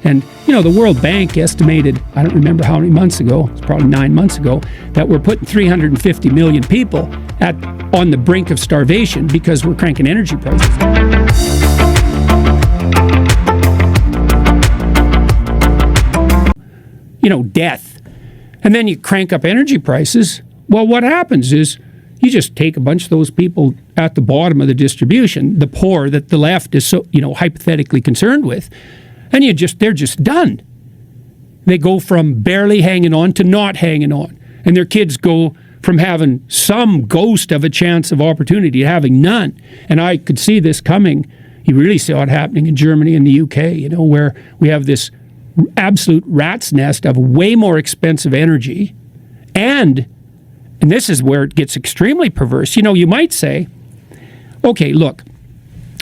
And, the World Bank estimated, I don't remember how many months ago, it's probably 9 months ago, that we're putting 350 million people on the brink of starvation because we're cranking energy prices. Death. And then you crank up energy prices. Well, what happens is you just take a bunch of those people at the bottom of the distribution, the poor that the left is so, hypothetically concerned with, and they're just done. They go from barely hanging on to not hanging on. And their kids go from having some ghost of a chance of opportunity to having none. And I could see this coming. You really saw it happening in Germany and the UK, where we have this absolute rat's nest of way more expensive energy. And this is where it gets extremely perverse. You might say, okay, look,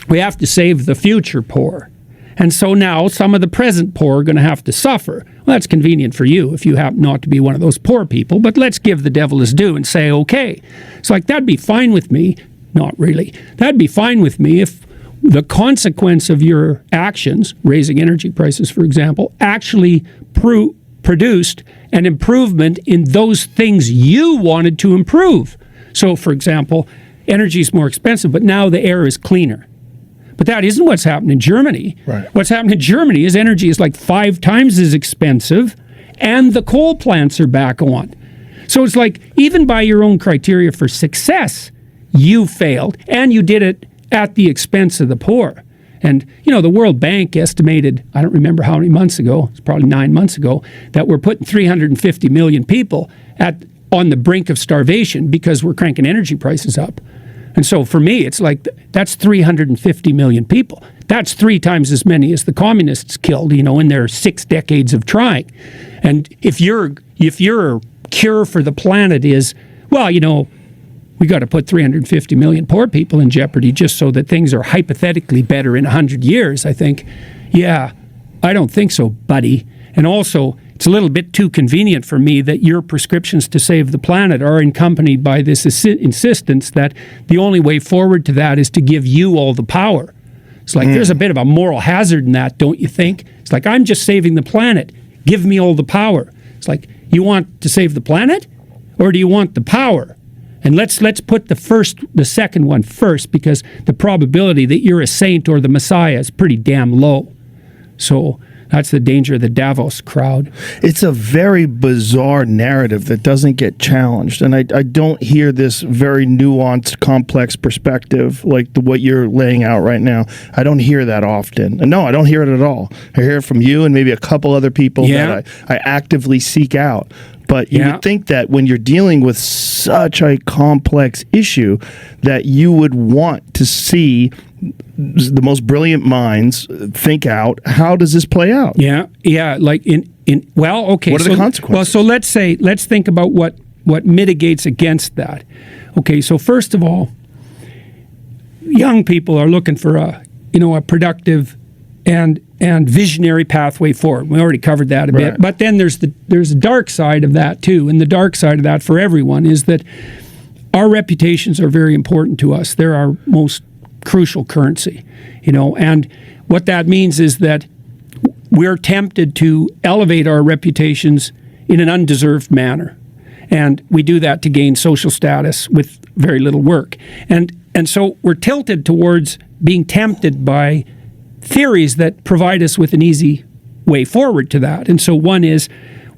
we have to save the future poor. And so now some of the present poor are going to have to suffer. Well, that's convenient for you if you happen not to be one of those poor people, but let's give the devil his due and say, okay. It's like, that'd be fine with me. Not really. That'd be fine with me if the consequence of your actions, raising energy prices, for example, actually produced an improvement in those things you wanted to improve. So, for example, energy is more expensive, but now the air is cleaner. But that isn't what's happened in Germany. Right. What's happened in Germany is energy is like 5 times as expensive, and the coal plants are back on. So it's like, even by your own criteria for success, you failed, and you did it at the expense of the poor. And, the World Bank estimated, I don't remember how many months ago, it's probably 9 months ago, that we're putting 350 million people on the brink of starvation because we're cranking energy prices up. And so for me, it's like, that's 350 million people. That's 3 times as many as the communists killed, in their 6 decades of trying. And if your cure for the planet is, well, we got to put 350 million poor people in jeopardy just so that things are hypothetically better in 100 years, I think, yeah, I don't think so, buddy. And also, it's a little bit too convenient for me that your prescriptions to save the planet are accompanied by this insistence that the only way forward to that is to give you all the power. It's like, there's a bit of a moral hazard in that, don't you think? It's like, I'm just saving the planet. Give me all the power. It's like, you want to save the planet, or do you want the power? And let's put the second one first, because the probability that you're a saint or the Messiah is pretty damn low. So that's the danger of the Davos crowd. It's a very bizarre narrative that doesn't get challenged. And I don't hear this very nuanced, complex perspective like what you're laying out right now. I don't hear that often. And no, I don't hear it at all. I hear it from you and maybe a couple other people that I actively seek out. But you would think that when you're dealing with such a complex issue that you would want to see the most brilliant minds think out, how does this play out? Yeah, like okay. What are the consequences? Well, so let's think about what mitigates against that. Okay, so first of all, young people are looking for a productive and visionary pathway forward. We already covered that a bit. But then there's a dark side of that too. And the dark side of that for everyone is that our reputations are very important to us. They're our most crucial currency, and what that means is that we're tempted to elevate our reputations in an undeserved manner. And we do that to gain social status with very little work. And so we're tilted towards being tempted by theories that provide us with an easy way forward to that. And so one is,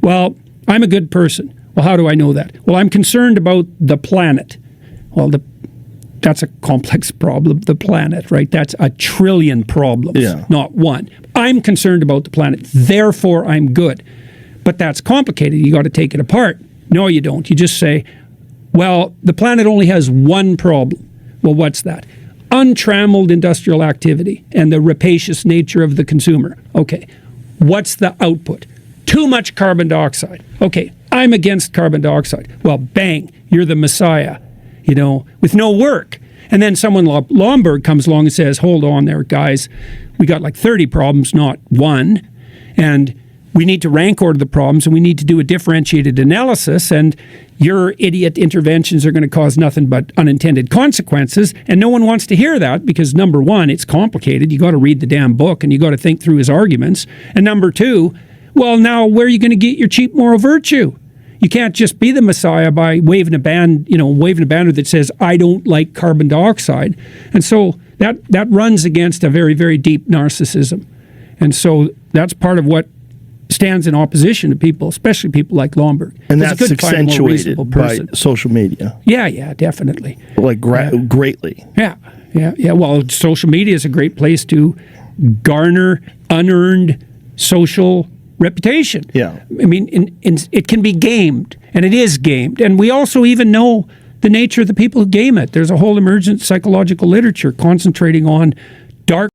well, I'm a good person. Well, how do I know that? Well, I'm concerned about the planet. Well, that's a complex problem, the planet, right? That's a trillion problems, not one. I'm concerned about the planet, therefore I'm good. But that's complicated. You got to take it apart. No, you don't. You just say, well, the planet only has one problem. Well, what's that? Untrammeled industrial activity and the rapacious nature of the consumer. Okay, what's the output? Too much carbon dioxide. Okay, I'm against carbon dioxide. Well, bang, you're the Messiah, with no work. And then someone like Lomberg comes along and says, hold on there, guys. We got like 30 problems, not one. And we need to rank order the problems, and we need to do a differentiated analysis, and your idiot interventions are going to cause nothing but unintended consequences, and no one wants to hear that because, number one, it's complicated. You got to read the damn book, and you got to think through his arguments. And number two, well, now where are you going to get your cheap moral virtue? You can't just be the Messiah by waving a banner that says, I don't like carbon dioxide. And so that runs against a very, very deep narcissism. And so that's part of what stands in opposition to people, especially people like Lomberg. And that's accentuated by social media. Yeah, definitely. Like greatly. Yeah. Well, social media is a great place to garner unearned social reputation. Yeah. I mean, it can be gamed, and it is gamed. And we also even know the nature of the people who game it. There's a whole emergent psychological literature concentrating on dark